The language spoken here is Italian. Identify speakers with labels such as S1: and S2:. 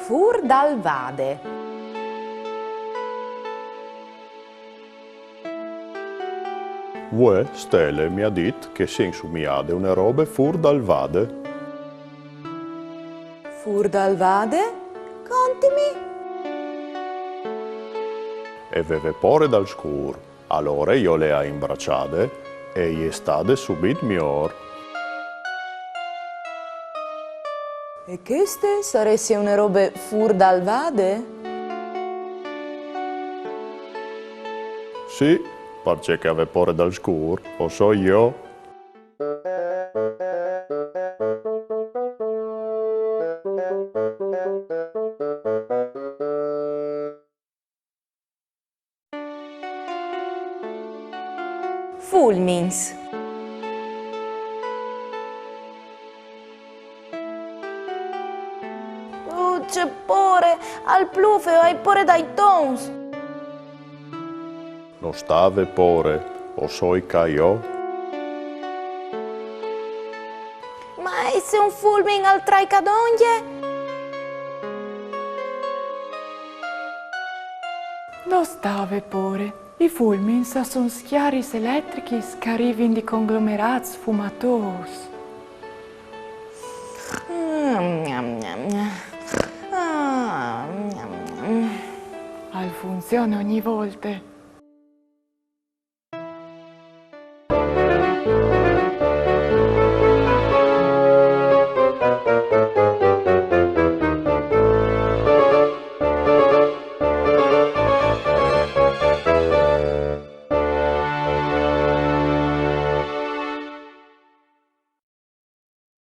S1: fur dal vade.
S2: Uè, Stelle mi ha dit che si insumiade une robe fur dal vade.
S1: Fur dal vade? Contimi.
S2: E veve pore dal scur. Allora io le ha imbracciade e gli stade subit mior.
S1: E queste saresse une robe fur dal vade?
S2: Sì, perché che ave pore dal scur, o so io.
S1: Fulmins. C'è pure, al plufe hai pure dai tons.
S2: Non stave pore, o so i caio.
S1: Ma è se un fulmin al traicadoglie?
S3: Lo stave pure. I fulmins sono schiaris elettrichis che arrivano di conglomerats fumatos. Al funziona ogni volta.